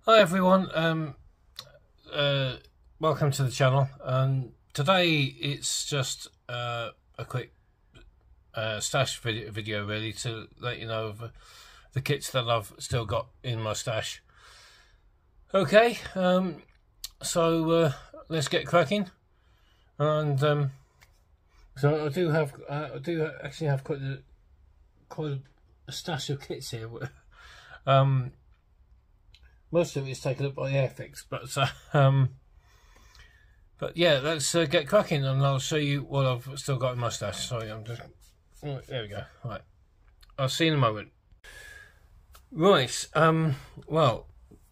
Hi everyone, welcome to the channel. Today it's just a quick stash video really to let you know of the kits that I've still got in my stash. Okay, so let's get cracking. And so I do actually have quite a stash of kits here. Most of it is taken up by Airfix, but yeah, let's get cracking, and I'll show you what I've still got in my stash. Sorry, I'm just there we go. Right, I'll see you in a moment. Right, well,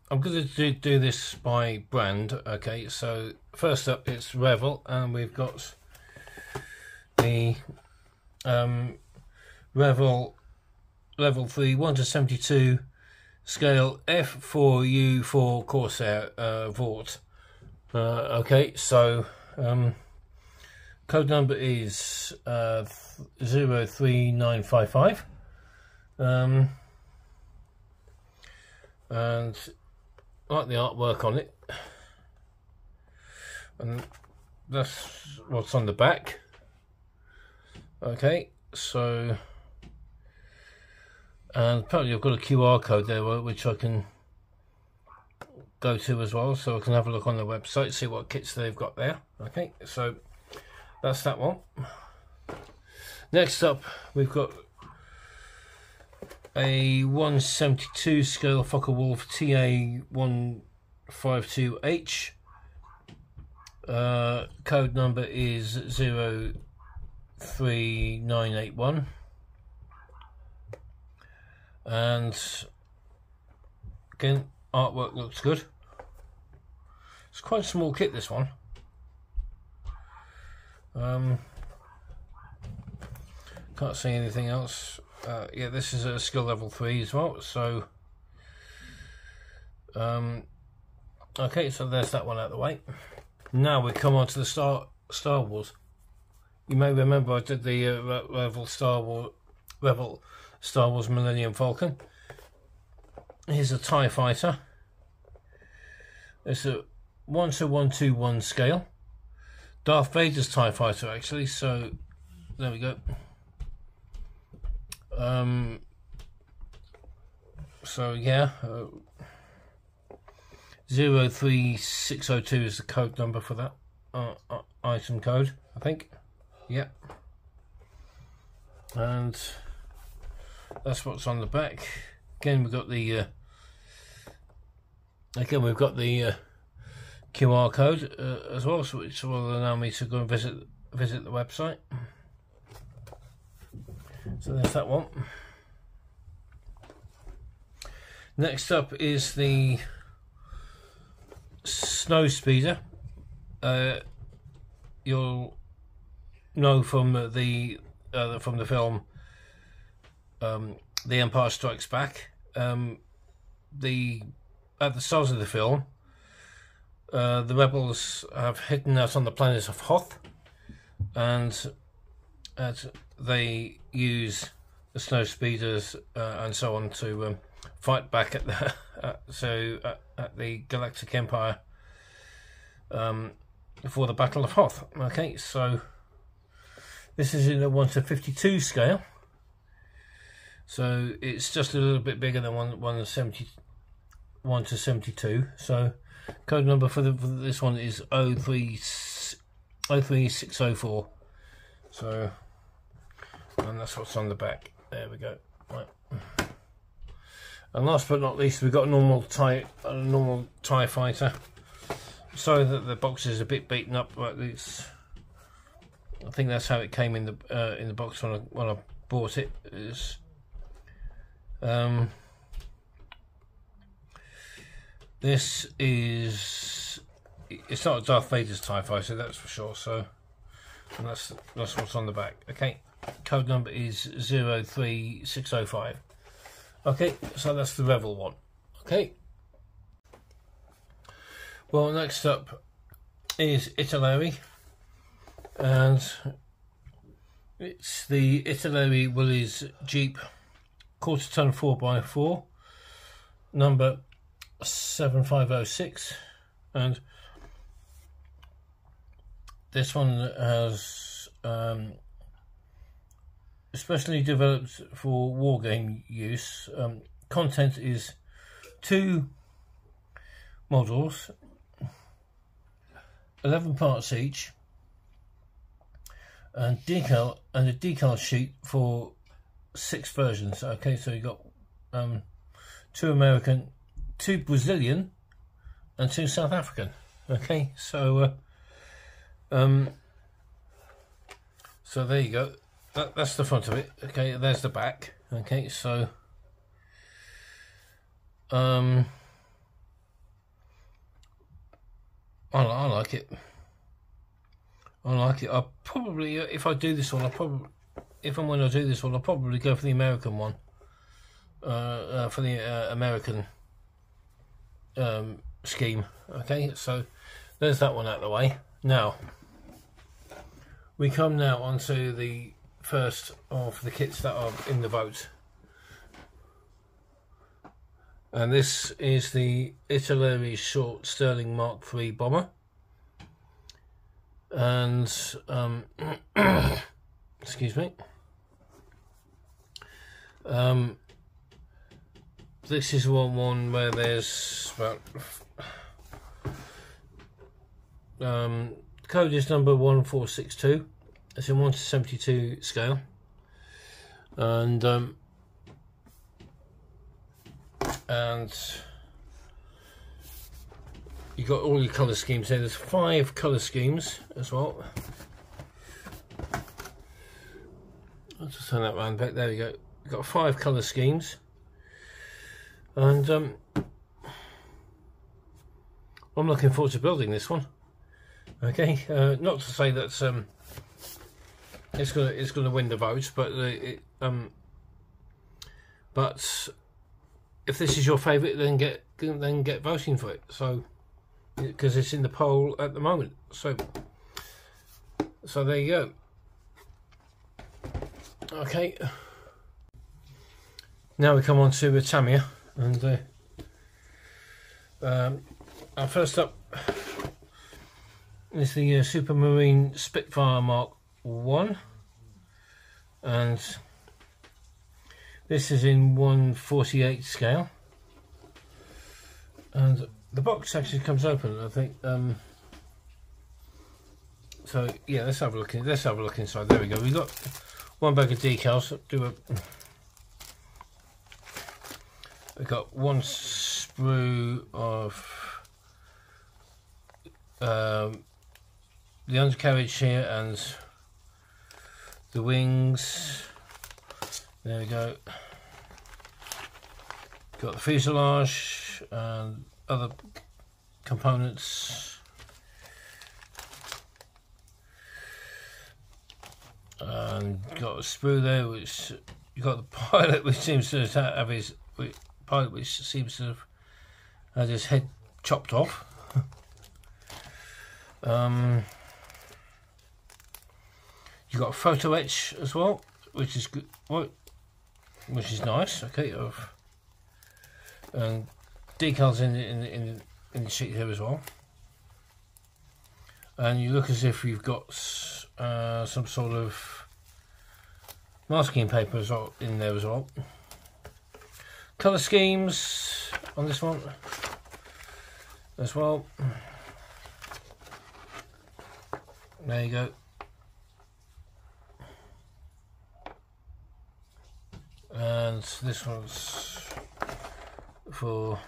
I'm going to do this by brand. Okay, so first up it's Revell, and we've got the Revell level 3 1/72 scale F4U4 Corsair Vought. Okay, so code number is 03955, and I like the artwork on it, and that's what's on the back. Okay, so and apparently I've got a QR code there which I can go to as well, so I can have a look on the website, see what kits they've got there. Okay, so that's that one. Next up we've got a 1/72 scale Focke-Wulf TA152H. Code number is 03981. And again, artwork looks good. It's quite a small kit, this one. Can't see anything else. Yeah, this is a skill level 3 as well. So okay, so there's that one out of the way. Now we come on to the Star Wars. You may remember I did the Revell Star Wars Millennium Falcon. Here's a TIE fighter. It's a 1/121 scale. Darth Vader's TIE fighter, actually. So there we go. So yeah, 03602 is the code number for that item code, I think. Yep. And that's what's on the back. Again, we've got the QR code as well, so which will allow me to go and visit the website. So there's that one. Next up is the Snow Speeder. You'll know from the film The Empire Strikes Back. At the start of the film, the rebels have hidden out on the planet of Hoth, and they use the snow speeders and so on to fight back at the at the Galactic Empire for the Battle of Hoth. Okay, so this is in a 1/52 scale. So it's just a little bit bigger than 1/72. So code number for this one is 03604. So, and that's what's on the back. There we go. Right. And last but not least, we've got a normal TIE fighter. Sorry that the box is a bit beaten up, but it's, I think that's how it came in the box when I bought it. This is, it's not a Darth Vader's TIE fighter, that's for sure. So, and that's what's on the back. Okay, code number is 03605. Okay, so that's the Revell one. Okay. Well, next up is Italeri, and it's the Italeri Willys Jeep quarter ton 4x4, number 7506, and this one has especially developed for wargame use. Content is 2 modules, 11 parts each, and a decal sheet for 6 versions. Okay, so you got 2 American, 2 Brazilian, and 2 South African. Okay, so so there you go. That's the front of it. Okay, there's the back. Okay, so I like it. I like it. I'll probably, if I do this one, when I do this one, I'll probably go for the American one. For the American scheme. Okay, so there's that one out of the way. Now we come now onto the first of the kits that are in the boat, and this is the Italeri short Sterling Mark III bomber, and excuse me, this is one where there's about code is number 1462. It's in 1/72 scale, and you got all your colour schemes here. There's 5 colour schemes as well. I'll just turn that round back. There we go. You've got 5 colour schemes, and I'm looking forward to building this one. Okay, not to say that it's gonna win the votes, but but if this is your favourite, then get voting for it. So because it's in the poll at the moment. So there you go. Okay. Now we come on to Tamiya, and first up is the Supermarine Spitfire Mark 1, and this is in 1/48 scale, and the box actually comes open, I think. So yeah, let's have a look inside. There we go. We got 1 bag of decals. We got 1 sprue of the undercarriage here and the wings. There we go. Got the fuselage and other components. And got a sprue there, which you got the pilot, which seems to have his seems to have had his head chopped off. You got a photo etch as well, which is good, which is nice. Okay, and decals in the sheet here as well. And you look as if you've got some sort of masking paper as well in there as well. Colour schemes on this one as well. There you go. And this one's for,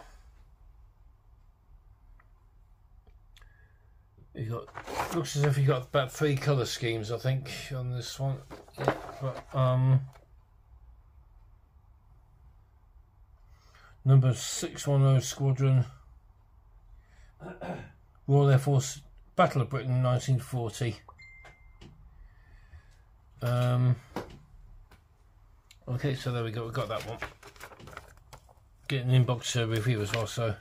you got, looks as if you got about 3 colour schemes, I think, on this one. Yeah, but number 610 Squadron, Royal Air Force, Battle of Britain, 1940. Okay, so there we go. We got that one. Getting an inbox review as well. So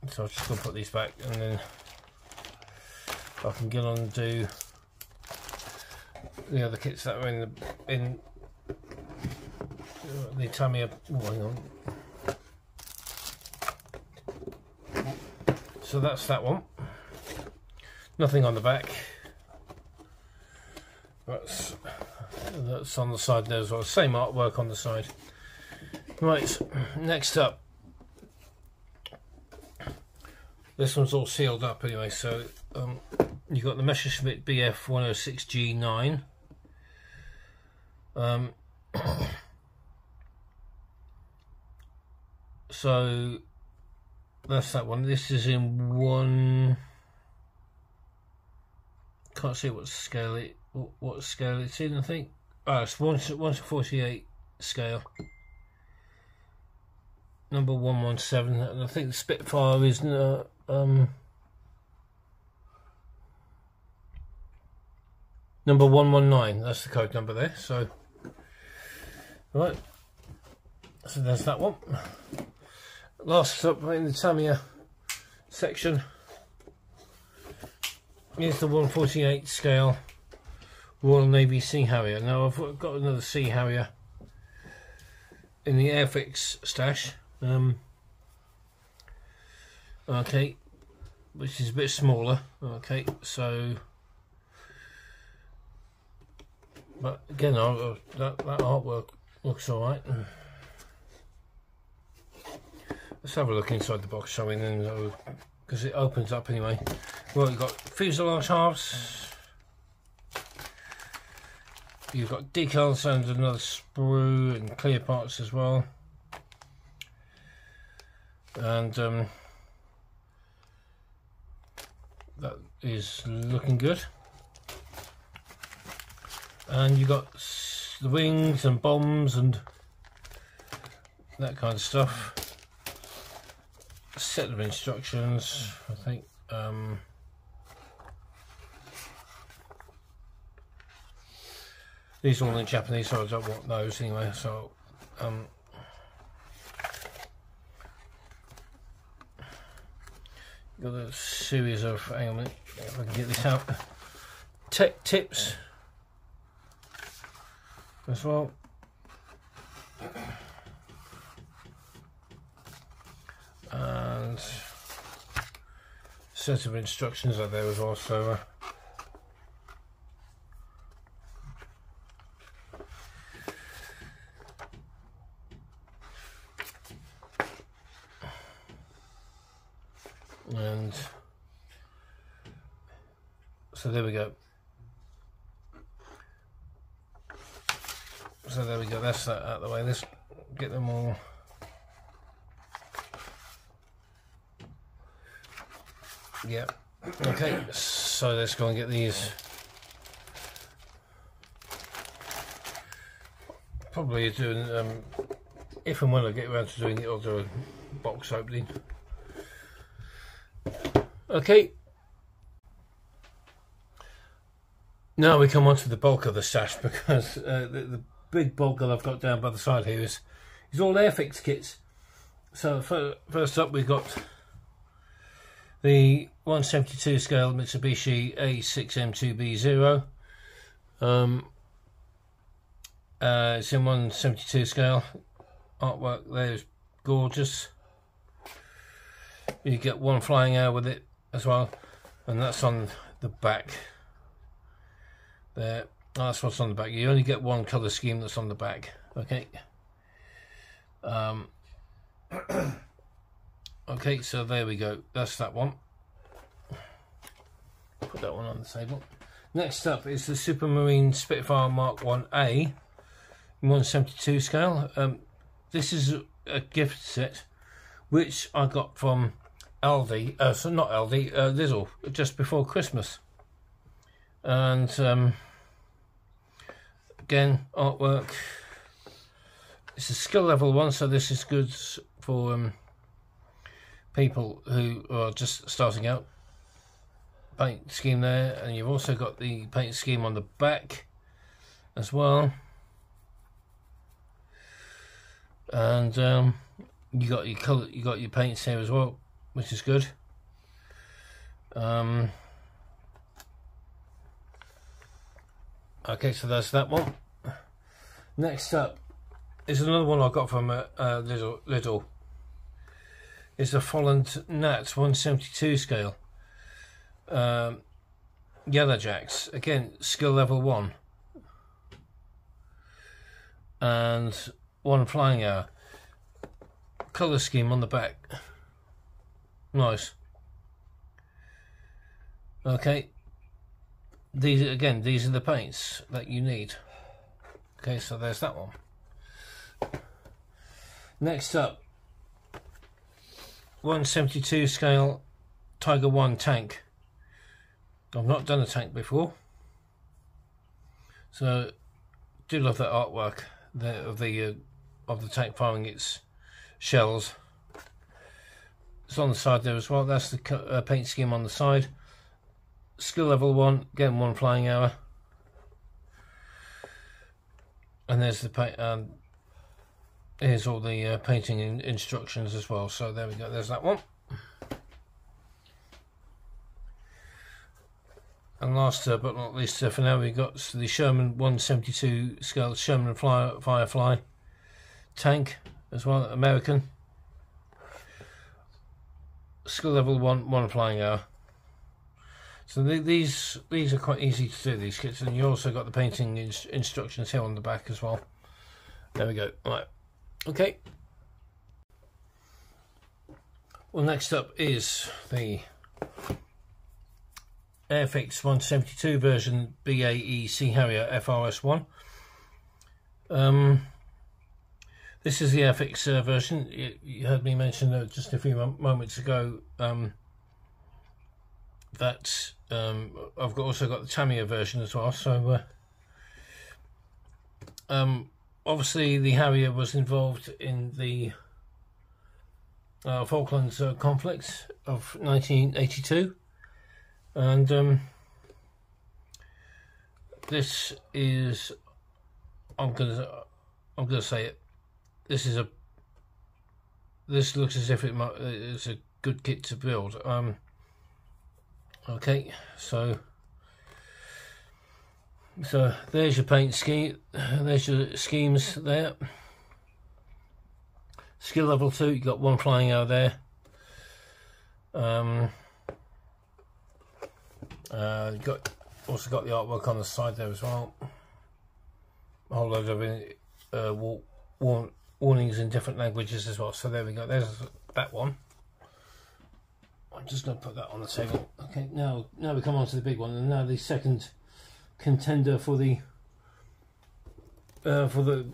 I'm just gonna put these back, and then I can get on and do the other kits that are in the Tamiya. Oh, hang on. So that's that one. Nothing on the back. That's on the side there as well. Same artwork on the side. Right, next up. This one's all sealed up anyway, so you've got the Messerschmitt BF 106G9. So that's that one. This is in one. Can't see what scale it's in. I think. Oh, it's 1/48 scale. Number 117, and I think the Spitfire is number 119. That's the code number there. So, right. So there's that one. Last up in the Tamiya section is the 1/48 scale Royal Navy Sea Harrier. Now I've got another Sea Harrier in the Airfix stash. Okay, which is a bit smaller. Okay, so, but again, that artwork looks all right. Let's have a look inside the box, shall we? Then, because it opens up anyway. Well, you've got fuselage halves. You've got decals and another sprue and clear parts as well. And that is looking good. And you got the wings and bombs and that kind of stuff. A set of instructions, I think. These are all in Japanese, so I don't want those anyway. So got a series of, hang on a minute, if I can get this out, tech tips as well. And set of instructions are there as well, so and so there we go. So there we go, that's that out of the way. Let's get them all. Yep. Okay, so let's go and get these. Probably doing, if and when I get around to doing it, I'll do a box opening. Okay. Now we come on to the bulk of the stash, because the big bulk that I've got down by the side here is all Airfix kits. So first up we've got the 172 scale Mitsubishi A6M2B0. It's in 172 scale. Artwork there is gorgeous. You get one flying hour with it as well, and that's on the back there. Oh, that's what's on the back. You only get one colour scheme that's on the back. Okay. Okay, so there we go. That's that one. Put that one on the table. Next up is the Supermarine Spitfire Mark 1A, 172 scale. This is a gift set which I got from Aldi, so not Aldi, Lidl, just before Christmas. And again, artwork. It's a skill level one, so this is good for people who are just starting out. Paint scheme there, and you've also got the paint scheme on the back as well. And you got your colour, you got your paints here as well, which is good. Okay, so that's that one. Next up is another one I got from Lidl. It's a Folland Nat 172 scale. Yellow Jacks, again skill level 1, and 1 flying hour. Colour scheme on the back, nice. Okay, these are the paints that you need. Okay, so there's that one. Next up, 172 scale Tiger 1 tank. I've not done a tank before, so do love that artwork of the tank firing its shells. It's on the side there as well. That's the paint scheme on the side. Skill level 1, again 1 flying hour, and there's the paint. Here's all the painting instructions as well. So there we go. There's that one. And last but not least, for now, we've got the Sherman 172 scale Sherman Firefly tank as well, American. Skill level 1 flying hour. So these are quite easy to do, these kits, and you also got the painting instructions here on the back as well. There we go. Right. Okay. Well, next up is the Airfix 172 version BAE Harrier FRS1. This is the Airfix version. You heard me mention just a few moments ago that I've also got the Tamiya version as well. So obviously the Harrier was involved in the Falklands conflict of 1982. And this is, I'm gonna say it. This looks as if it's a good kit to build. Okay, so there's your paint scheme. There's your schemes there. Skill level 2. You got 1 flying hour there. Also got the artwork on the side there as well. A whole load of warnings in different languages as well. So there we go. There's that one. I'm just going to put that on the table. Okay, now we come on to the big one, and now the second contender for the vote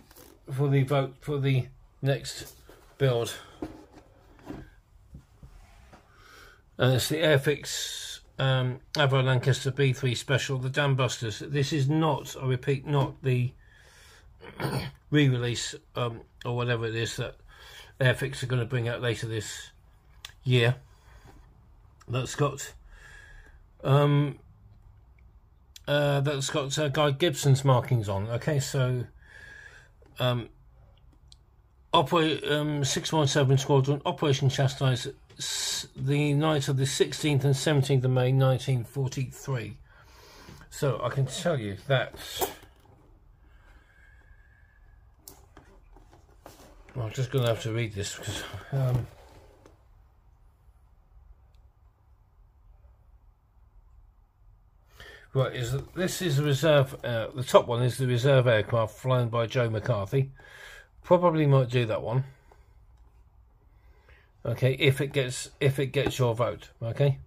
for the next build, and it's the Airfix Avro Lancaster B3 Special, the Dam Busters. This is not, I repeat, not the re-release or whatever it is that Airfix are going to bring out later this year. That's got Guy Gibson's markings on. Okay, so 617 Squadron, Operation Chastise, the night of the 16th and 17th of May 1943. So I can tell you that I'm just going to have to read this because right, this is the reserve. The top one is the reserve aircraft flown by Joe McCarthy. Probably might do that one. Okay, if it gets your vote. Okay.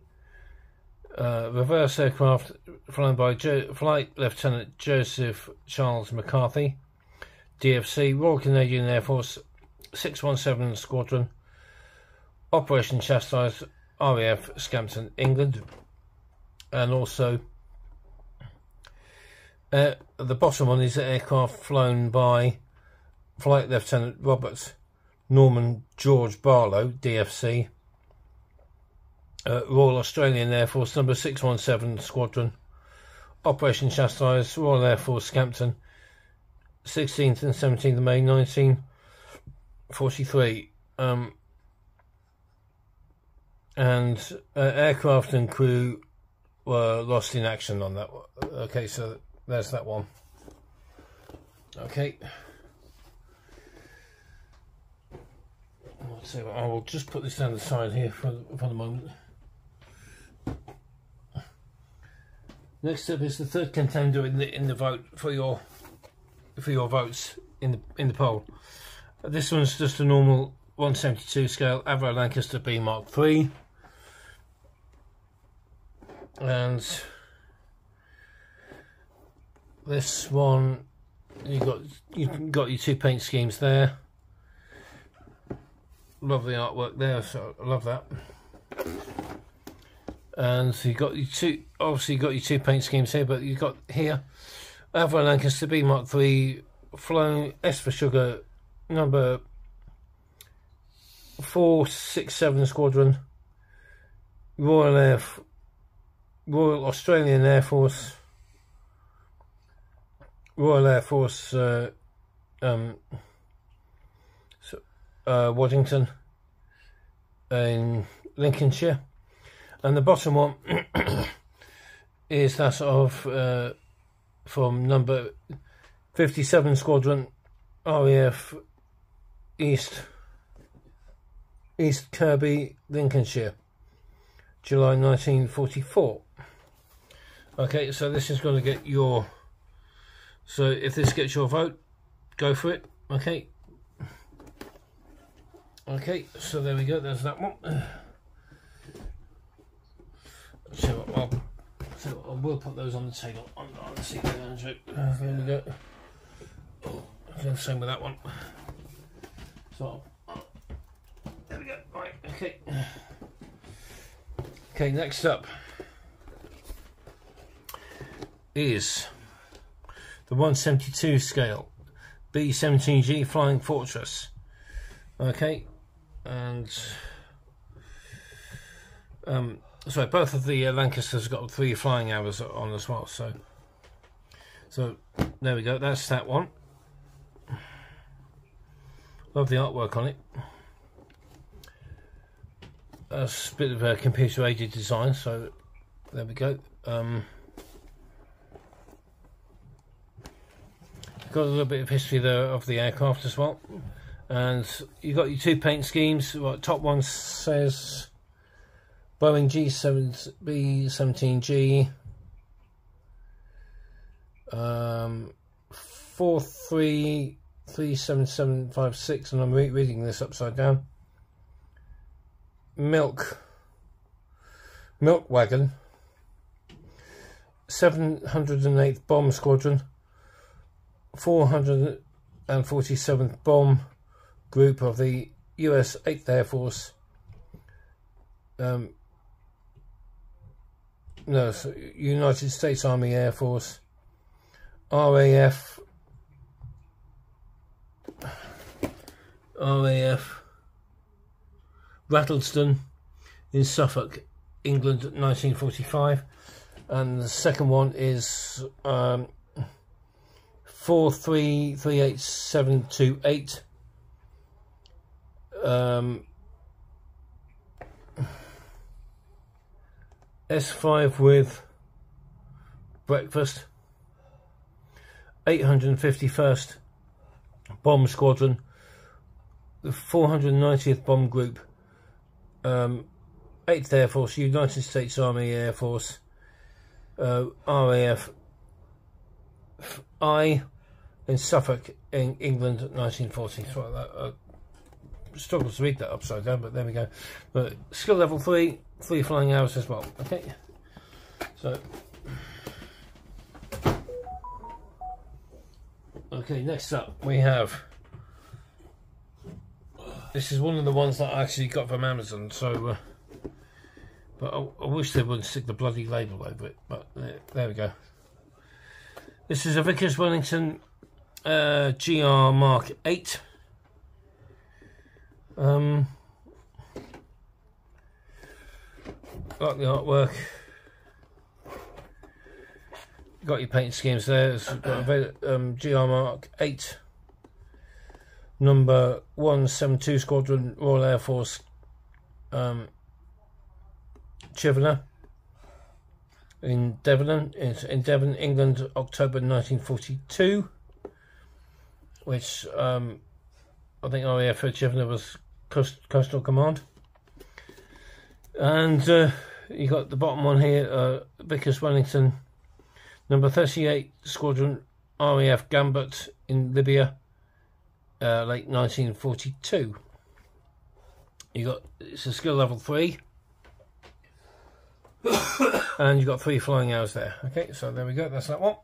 Reverse aircraft flown by Flight Lieutenant Joseph Charles McCarthy, DFC, Royal Canadian Air Force, 617 Squadron, Operation Chastise, RAF, Scampton, England, and also the bottom one is the aircraft flown by Flight Lieutenant Robert Norman George Barlow, DFC, Royal Australian Air Force, number 617 Squadron, Operation Chastise, Royal Air Force, Scampton, 16th and 17th of May 1943. And aircraft and crew were lost in action on that one. Okay, so there's that one. Okay. So I will just put this down the side here for the moment. Next up is the third contender in the vote for your votes in the poll. This one's just a normal 172 scale Avro Lancaster B Mark III, and this one you've got your two paint schemes there. Lovely artwork there, so I love that. And so you got your two, obviously you got your two paint schemes here, but you got here Avro Lancaster B Mark III, flying S for Sugar, number 467 Squadron, Royal Australian Air Force, Royal Air Force, Waddington in Lincolnshire. And the bottom one is that of from number 57 Squadron, RAF East Kirby, Lincolnshire, July 1944. Okay, so this is going to get your... So if this gets your vote, go for it. Okay. Okay, so there we go. There's that one. So I will put those on the table on the seat there. There we go. Oh, same with that one. So there we go. Right. Okay. Okay. Next up is the 172 scale B-17G Flying Fortress. Okay, and so both of the Lancasters got 3 flying hours on as well. So there we go. That's that one. Love the artwork on it. That's a bit of a computer aided design. So there we go. Got a little bit of history there of the aircraft as well. And you got your two paint schemes. Well, top one says Boeing B-17G 433776, and I'm reading this upside down. Milk Wagon, 708th Bomb Squadron, 447th Bomb Group of the US 8th Air Force. United States Army Air Force, RAF Rattleston in Suffolk, England, 1945. And the second one is 4338728. S5 with breakfast, 851st Bomb Squadron, the 490th Bomb Group, 8th Air Force, United States Army Air Force, RAF I in Suffolk, in England, 1940. So struggle to read that upside down, but there we go. But skill level 3 flying hours as well. Okay, so next up we have, this is one of the ones that I actually got from Amazon, so but I wish they wouldn't stick the bloody label over it, but there we go. This is a Vickers Wellington GR Mark 8. Got the artwork, got your paint schemes there. It's got a GR Mark 8, number 172 Squadron, Royal Air Force, Chivener in Devon, England, October 1942. Which I think RAF Chivener was Coastal Command. And you got the bottom one here, Vickers Wellington, number 38 Squadron, RAF Gambit in Libya, late 1942. You got, it's a skill level 3. And you've got 3 flying hours there. Okay, so there we go, that's that one.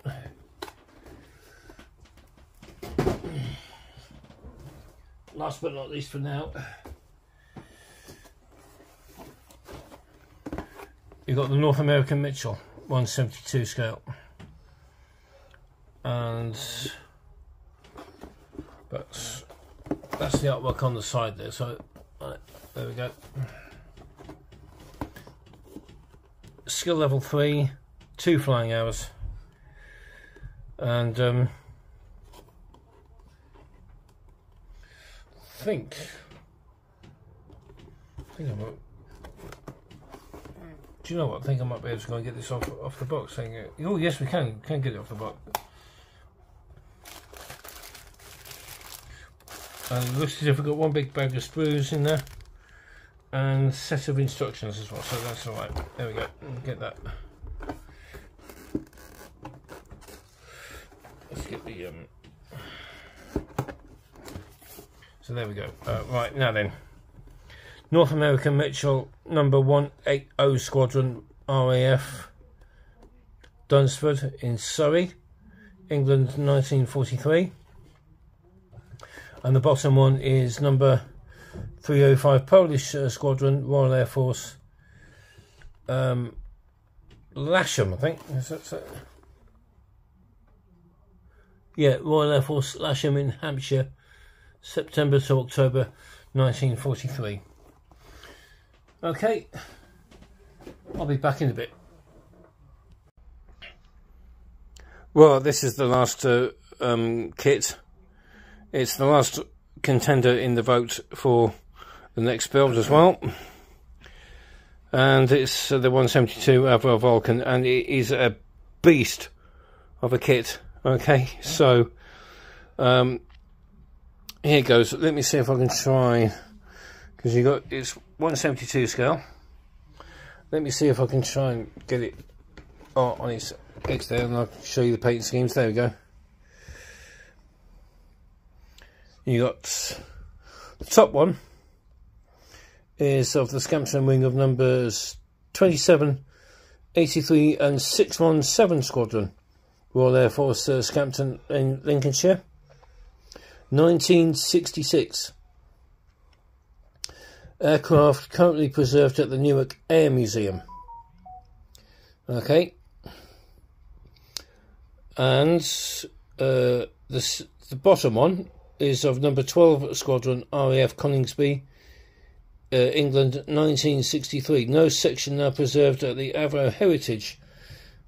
Last but not least for now, you've got the North American Mitchell 172 scale. And that's the artwork on the side there, so right, there we go. Skill level 3, 2 flying hours, and I think I might, do you know what? I think I might be able to go and get this off the box. Saying, oh yes, we can get it off the box. And it looks as if we've got one big bag of sprues in there and a set of instructions as well, so that's alright. There we go, get that. Let's get the so there we go. Right, now then, North American Mitchell number 180 Squadron, RAF Dunsford in Surrey, England, 1943. And the bottom one is number 305 Polish Squadron, Royal Air Force, Lasham, I think. Is that yeah, Royal Air Force Lasham in Hampshire, September to October 1943. Okay, I'll be back in a bit. Well, this is the last kit. It's the last contender in the vote for the next build as well, and it's the 172 Revell Vulcan, and it is a beast of a kit. Okay, so here goes. Let me see if I can try, because you got, it's 172 scale. Let me see if I can try and get it on its X there, and I'll show you the paint schemes. There we go. You got the top one is of the Scampton wing of numbers 27, 83 and 617 Squadron, Royal Air Force, Scampton in Lincolnshire, 1966. Aircraft currently preserved at the Newark Air Museum. Okay. And the bottom one is of number 12 Squadron, RAF Coningsby, England, 1963. No section now preserved at the Avro Heritage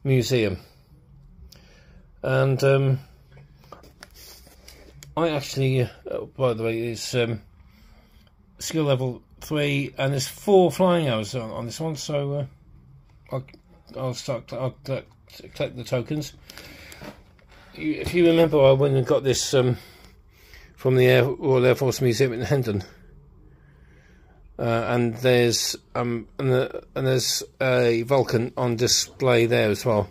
Museum. And I actually, by the way, is skill level 3, and there's 4 flying hours on this one. So I'll collect the tokens. If you remember, I went and got this from the Royal Air Force Museum in Hendon, and there's a Vulcan on display there as well,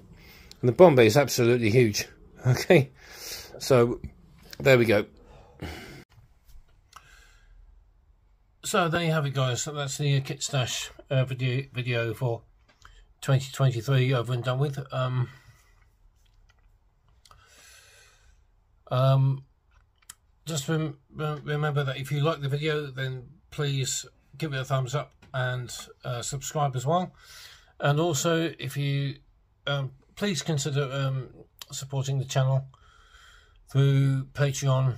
and the bomb bay is absolutely huge. Okay, so there we go. So there you have it, guys. So that's the kit stash video for 2023 over and done with. Just remember that if you like the video, then please give it a thumbs up and subscribe as well. And also, if you please consider supporting the channel through Patreon,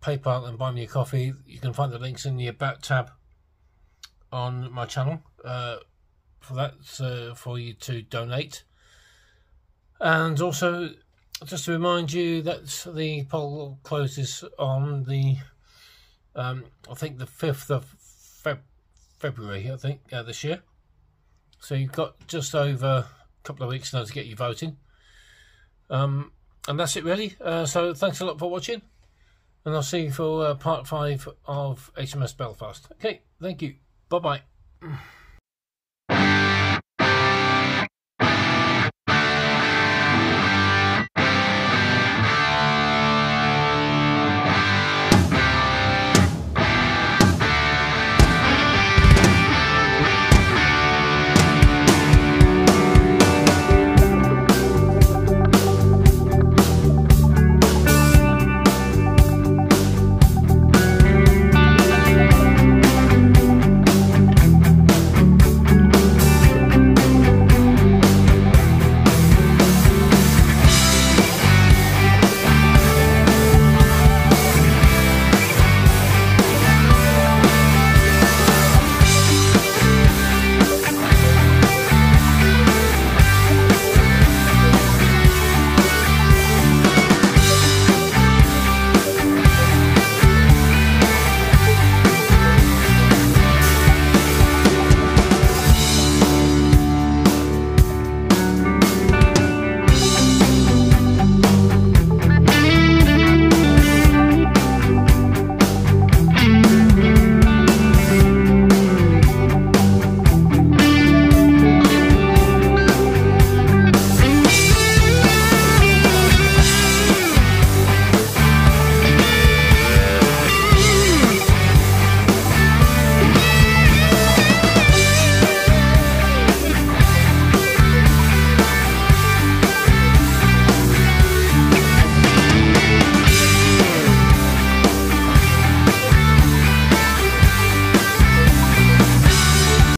PayPal and Buy Me a Coffee. You can find the links in the About tab on my channel for that, for you to donate. And also, just to remind you that the poll closes on the I think the 5th of February, I think, this year. So you've got just over a couple of weeks now to get you voting. And that's it really. So thanks a lot for watching, and I'll see you for part 5 of HMS Belfast. Okay, thank you. Bye-bye.